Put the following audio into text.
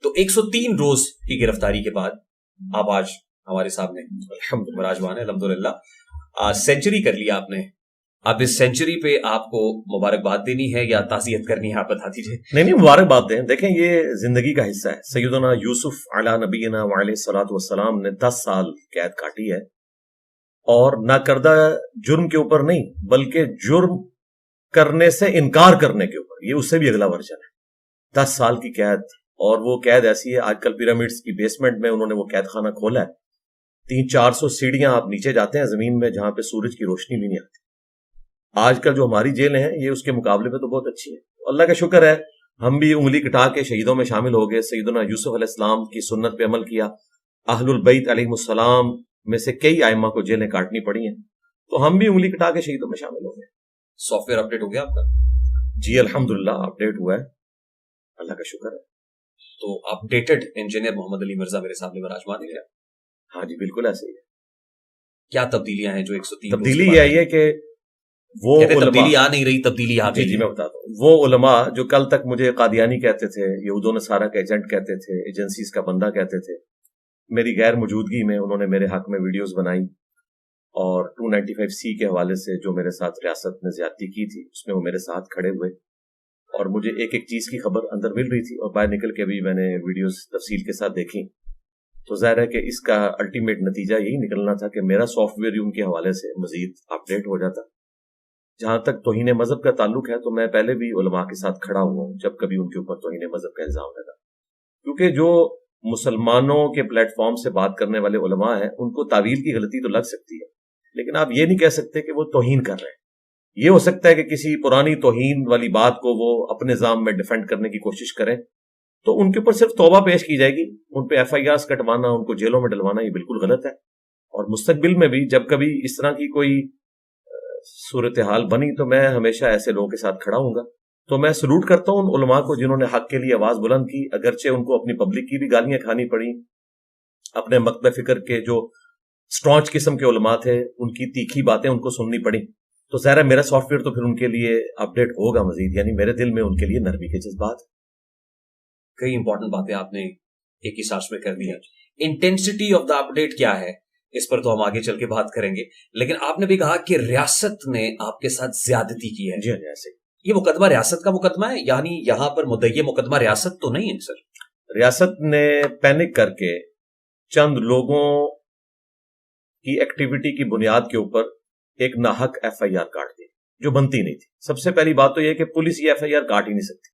تو 103 روز کی گرفتاری کے بعد آپ آج ہمارے سامنے مراجمان ہے الحمدللہ، سینچری کر لیا آپ نے. اب اس سینچری پہ آپ کو مبارکباد دینی ہے یا تعزیت کرنی ہے؟ آپ بتا دیجیے. نہیں مبارکباد دیں. دیکھیں یہ زندگی کا حصہ ہے. سیدنا یوسف علی نبینا وعلیہ الصلوۃ والسلام نے 10 سال قید کاٹی ہے، اور نہ کردہ جرم کے اوپر نہیں بلکہ جرم کرنے سے انکار کرنے کے اوپر. یہ اس سے بھی اگلا ورژن ہے. 10 سال کی قید، اور وہ قید ایسی ہے آج کل پیرامڈس کی بیسمنٹ میں انہوں نے وہ قید خانہ کھولا ہے. 300-400 سیڑھیاں آپ نیچے جاتے ہیں زمین میں جہاں پہ سورج کی روشنی بھی نہیں آتی. آج کل جو ہماری جیلیں ہیں یہ اس کے مقابلے میں تو بہت اچھی ہیں. اللہ کا شکر ہے ہم بھی انگلی کٹا کے شہیدوں میں شامل ہو گئے. سیدنا یوسف علیہ السلام کی سنت پہ عمل کیا. اہل البیت علیہ السلام میں سے کئی ائمہ کو جیلیں کاٹنی پڑی ہیں، تو ہم بھی انگلی کٹا کے شہیدوں میں شامل ہو گئے. سافٹ ویئر اپڈیٹ ہو گیا آپ کا؟ جی الحمدللہ اپڈیٹ ہوا ہے، اللہ کا شکر ہے. تو اپڈیٹڈ انجینئر محمد علی مرزا میرے سامنے مراجمان ہے. ہاں جی بالکل ایسے ہی ہے. کیا تبدیلیاں ہیں جو 103 تبدیلی یہ آئی ہے کہ وہ تبدیلی آ نہیں رہی، تبدیلی آ گئی. جی میں بتاتا ہوں. وہ علماء جو کل تک مجھے قادیانی کہتے تھے، یہود و نصارہ کا ایجنٹ کہتے تھے، ایجنسیز کا بندہ کہتے تھے، میری غیر موجودگی میں انہوں نے میرے حق میں ویڈیوز بنائی، اور 295C کے حوالے سے جو میرے ساتھ ریاست نے زیادتی کی تھی اس میں وہ میرے ساتھ کھڑے ہوئے، اور مجھے ایک ایک چیز کی خبر اندر مل رہی تھی، اور باہر نکل کے بھی میں نے ویڈیوز تفصیل کے ساتھ دیکھی. تو ظاہر ہے کہ اس کا الٹیمیٹ نتیجہ یہی نکلنا تھا کہ میرا سافٹ ویئر ان کے حوالے سے مزید اپڈیٹ ہو جاتا. جہاں تک توہین مذہب کا تعلق ہے تو میں پہلے بھی علماء کے ساتھ کھڑا ہوا ہوں جب کبھی ان کے اوپر توہین مذہب کا الزام لگا، کیونکہ جو مسلمانوں کے پلیٹ فارم سے بات کرنے والے علماء ہیں ان کو تعویل کی غلطی تو لگ سکتی ہے، لیکن آپ یہ نہیں کہہ سکتے کہ وہ توہین کر رہے ہیں. یہ ہو سکتا ہے کہ کسی پرانی توہین والی بات کو وہ اپنے نظام میں ڈیفینڈ کرنے کی کوشش کریں، تو ان کے اوپر صرف توبہ پیش کی جائے گی. ان پہ FIRs کٹوانا، ان کو جیلوں میں ڈلوانا یہ بالکل غلط ہے. اور مستقبل میں بھی جب کبھی اس طرح کی کوئی صورتحال بنی تو میں ہمیشہ ایسے لوگوں کے ساتھ کھڑا ہوں گا. تو میں سلوٹ کرتا ہوں ان علماء کو جنہوں نے حق کے لیے آواز بلند کی، اگرچہ ان کو اپنی پبلک کی بھی گالیاں کھانی پڑی. اپنے مکتب فکر کے جو سٹرانچ قسم کے علماء تھے ان کی تیکھی باتیں ان کو سننی پڑی. تو ظاہر ہے میرا سافٹ ویئر تو پھر ان کے لیے اپڈیٹ ہوگا مزید، یعنی میرے دل میں ان کے لیے نرمی کے جذبات. کئی امپورٹنٹ باتیں آپ نے ایک ہی سانس میں کر دیا. انٹینسٹی آف دا اپڈیٹ کیا ہے اس پر تو ہم آگے چل کے بات کریں گے، لیکن آپ نے بھی کہا کہ ریاست نے آپ کے ساتھ زیادتی کی ہے. جی ایسے یہ مقدمہ ریاست کا مقدمہ ہے، یعنی یہاں پر مدعی مقدمہ ریاست تو نہیں ہے سر؟ ریاست نے پینک کر کے چند لوگوں کی ایکٹیویٹی کی بنیاد کے اوپر ایک ناحق FIR کاٹ دی جو بنتی نہیں تھی. سب سے پہلی بات تو یہ کہ پولیس یہ FIR کاٹ ہی نہیں سکتی.